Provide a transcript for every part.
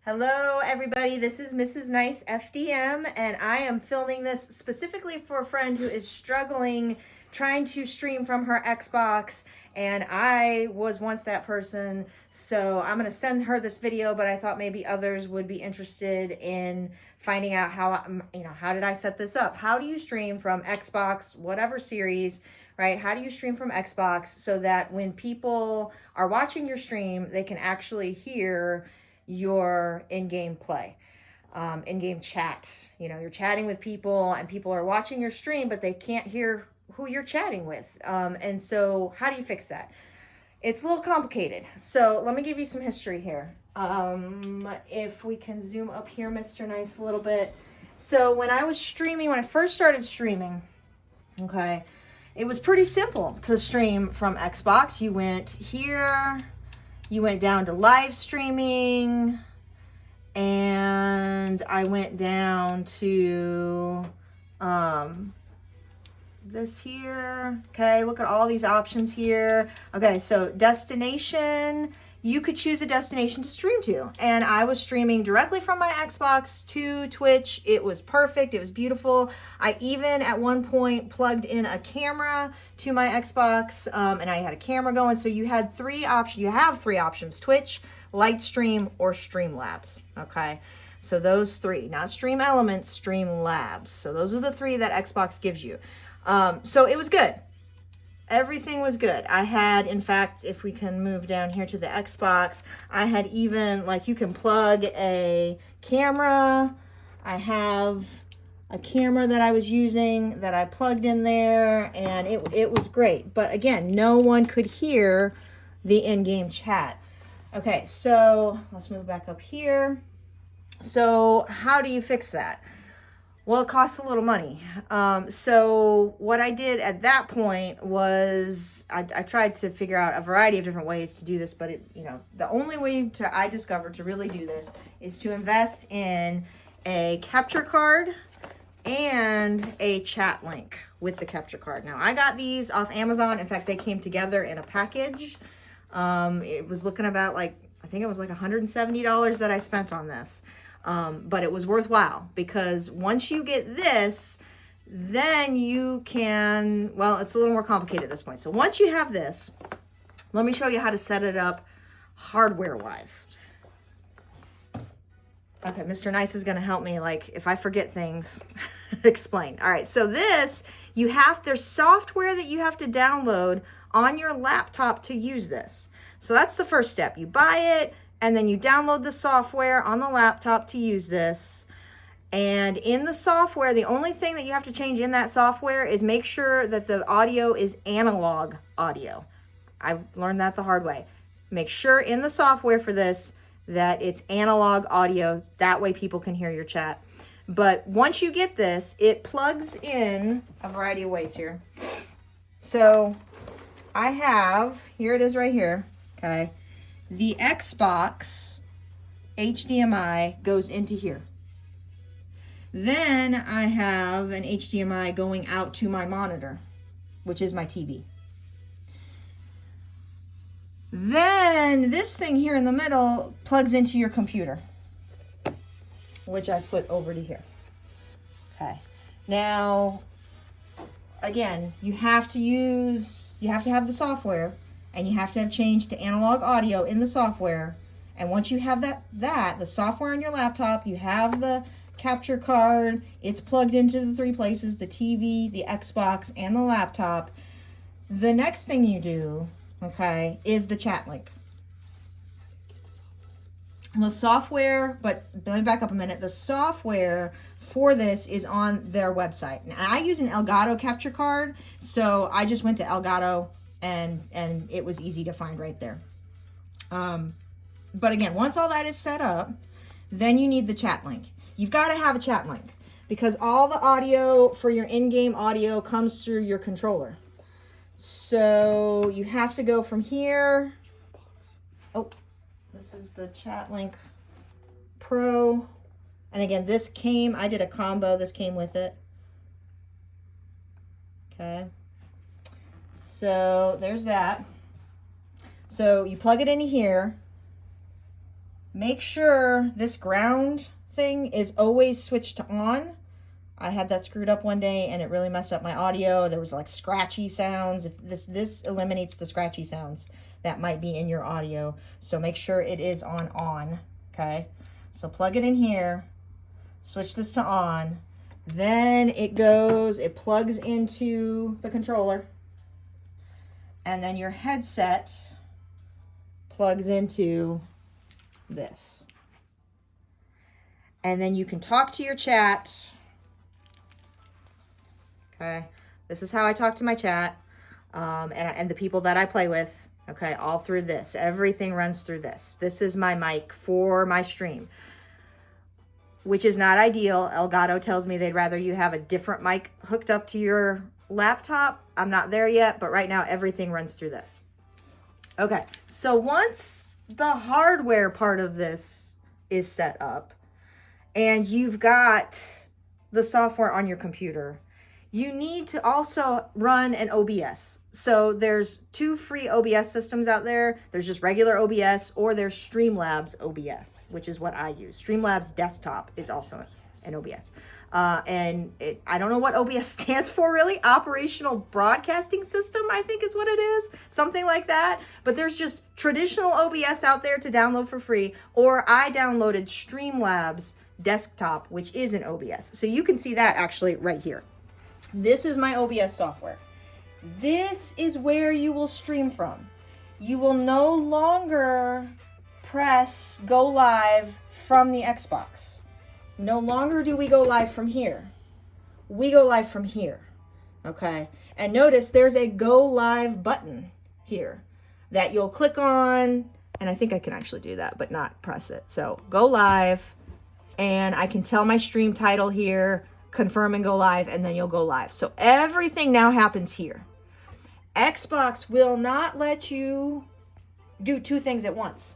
Hello, everybody. This is Mrs. Nice FDM, and I am filming this specifically for a friend who is struggling trying to stream from her Xbox. And I was once that person, so I'm going to send her this video, but I thought maybe others would be interested in finding out how did I set this up? How do you stream from Xbox, whatever series, right? How do you stream from Xbox so that when people are watching your stream, they can actually hear your in-game play, in-game chat. You're chatting with people and people are watching your stream, but they can't hear who you're chatting with. And so how do you fix that? It's a little complicated. So let me give you some history here. If we can zoom up here, Mr. Nice, a little bit. So when I first started streaming, okay, it was pretty simple to stream from Xbox. You went here, you went down to live streaming, and I went down to this here. Okay, look at all these options here. Okay, so destination, you could choose a destination to stream to. And I was streaming directly from my Xbox to Twitch. It was perfect. It was beautiful. I even at one point plugged in a camera to my Xbox, and I had a camera going. So you had three options. You have three options: Twitch, Lightstream, or Streamlabs. Okay. So those three, not Stream Elements, Streamlabs. So those are the three that Xbox gives you. So it was good. Everything was good. I had, in fact, if we can move down here to the Xbox, I had even, you can plug a camera. I have a camera that I was using that I plugged in there, and it was great. But again, no one could hear the in-game chat. Okay, so let's move back up here. So how do you fix that? Well, it costs a little money. So what I did at that point was I tried to figure out a variety of different ways to do this, but the only way I discovered to really do this is to invest in a capture card and a chat link with the capture card. Now, I got these off Amazon. In fact, they came together in a package. It was looking about I think it was $170 that I spent on this. But it was worthwhile because once you get this, then you can, it's a little more complicated at this point. So once you have this, let me show you how to set it up hardware-wise. Okay, Mr. Nice is going to help me, if I forget things, explain. All right, so there's software that you have to download on your laptop to use this. So that's the first step. You buy it, and then you download the software on the laptop to use this. And in the software, the only thing that you have to change in that software is make sure that the audio is analog audio. I learned that the hard way. Make sure in the software for this that it's analog audio. That way people can hear your chat. But once you get this, it plugs in a variety of ways here. So here it is right here, okay? The Xbox HDMI goes into here. Then I have an HDMI going out to my monitor, which is my TV. Then this thing here in the middle plugs into your computer, which I put over to here. Okay. Now, again, you have to have the software, and you have to have changed to analog audio in the software. And once you have the software on your laptop, you have the capture card, it's plugged into the three places, the TV, the Xbox, and the laptop. The next thing you do, okay, is the chat link. The software, but let me back up a minute. The software for this is on their website. Now, I use an Elgato capture card, so I just went to Elgato, and it was easy to find right there. But again, once all that is set up, then you need the chat link. You've got to have a chat link because all the audio for your in-game audio comes through your controller. So you have to go from here. Oh, this is the chat link Pro. And again, I did a combo. This came with it. Okay. So there's that. So you plug it into here. make sure this ground thing is always switched to on. I had that screwed up one day and it really messed up my audio. There was like scratchy sounds. If this eliminates the scratchy sounds that might be in your audio. So make sure it is on, okay? So plug it in here, switch this to on. Then it plugs into the controller. And then your headset plugs into this. And then you can talk to your chat. Okay, this is how I talk to my chat and the people that I play with. Okay, all through this. Everything runs through this. This is my mic for my stream, which is not ideal. Elgato tells me they'd rather you have a different mic hooked up to your laptop. I'm not there yet, but right now everything runs through this. Okay, so once the hardware part of this is set up and you've got the software on your computer, you need to also run an OBS. So there's 2 free OBS systems out there. There's just regular OBS, or there's Streamlabs OBS, which is what I use. Streamlabs Desktop is also an OBS. I don't know what OBS stands for really. Operational Broadcasting System, I think is what it is. Something like that. But there's just traditional OBS out there to download for free. Or I downloaded Streamlabs Desktop, which is an OBS. So you can see that actually right here. This is my OBS software. This is where you will stream from. You will no longer press go live from the Xbox. No longer do we go live from here. We go live from here. Okay. And notice there's a go live button here that you'll click on. And I think I can actually do that, but not press it. So go live. And I can tell my stream title here, confirm and go live, and then you'll go live. So everything now happens here. Xbox will not let you do 2 things at once.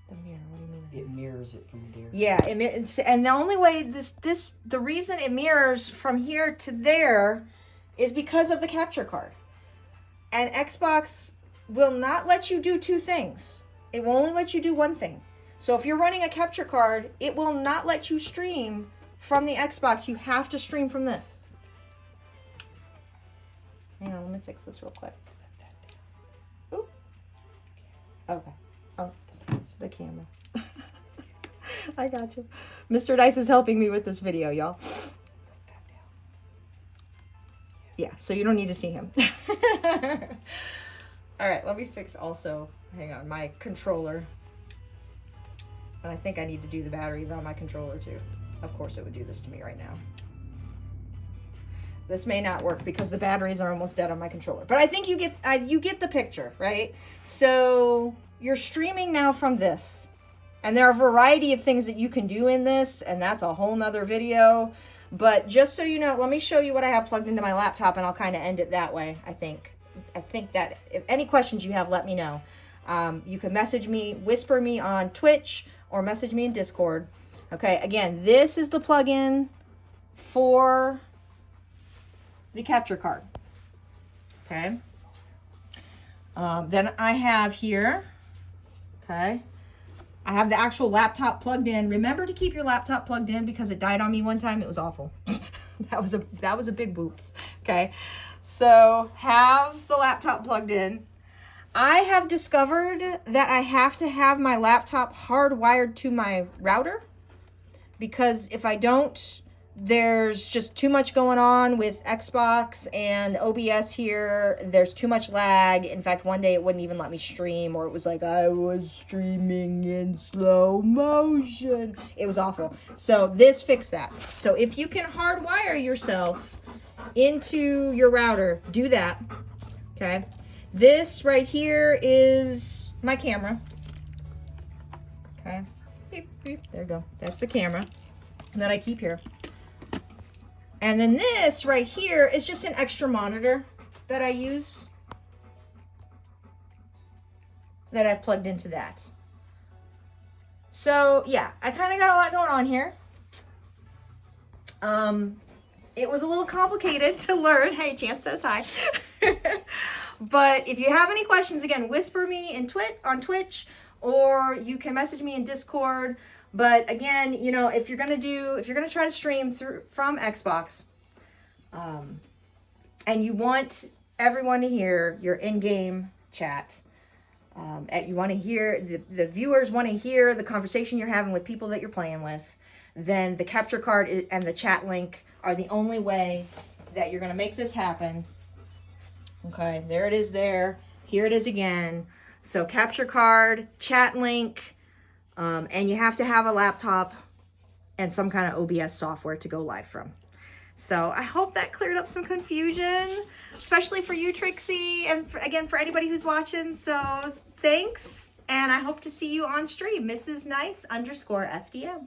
The mirror, what do you mean? It mirrors it from there. Yeah, and the only way the reason it mirrors from here to there is because of the capture card. And Xbox will not let you do 2 things. It will only let you do 1 thing. So if you're running a capture card, it will not let you stream from the Xbox. You have to stream from this. Hang on, let me fix this real quick. Ooh. Okay. Oh, it's the camera. I got you. Mr. Dice is helping me with this video, y'all. Yeah, so you don't need to see him. All right, let me fix also, hang on, my controller. And I think I need to do the batteries on my controller too. Of course it would do this to me right now. This may not work because the batteries are almost dead on my controller. But I think you get the picture, right? So you're streaming now from this. And there are a variety of things that you can do in this, and that's a whole nother video. But just so you know, let me show you what I have plugged into my laptop, and I'll kind of end it that way, I think. I think that if any questions you have, let me know. You can message me, whisper me on Twitch, or message me in Discord. Okay, again, this is the plugin for the capture card. Okay. Then I have here, okay, I have the actual laptop plugged in. Remember to keep your laptop plugged in because it died on me one time. It was awful. that was a big boops. Okay. So have the laptop plugged in. I have discovered that I have to have my laptop hardwired to my router because if I don't, there's just too much going on with Xbox and OBS here. There's too much lag. In fact, one day it wouldn't even let me stream, or it was like I was streaming in slow motion. It was awful. So this fixed that. So if you can hardwire yourself into your router, do that. Okay. This right here is my camera. Okay. Beep, beep. There you go. That's the camera that I keep here. And then this right here is just an extra monitor that I use that I've plugged into that. So yeah, I kind of got a lot going on here. It was a little complicated to learn. Hey, Chance says hi. But if you have any questions, again, whisper me on Twitch, or you can message me in Discord. But again, you know, if you're gonna try to stream from Xbox, and you want everyone to hear your in-game chat, you want to hear the viewers want to hear the conversation you're having with people that you're playing with, then the capture card and the chat link are the only way that you're going to make this happen. Okay, there it is there. Here it is again. So capture card, chat link, and you have to have a laptop and some kind of OBS software to go live from. So I hope that cleared up some confusion, especially for you, Trixie, and again, for anybody who's watching. So thanks, and I hope to see you on stream, Mrs. Nice _FDM.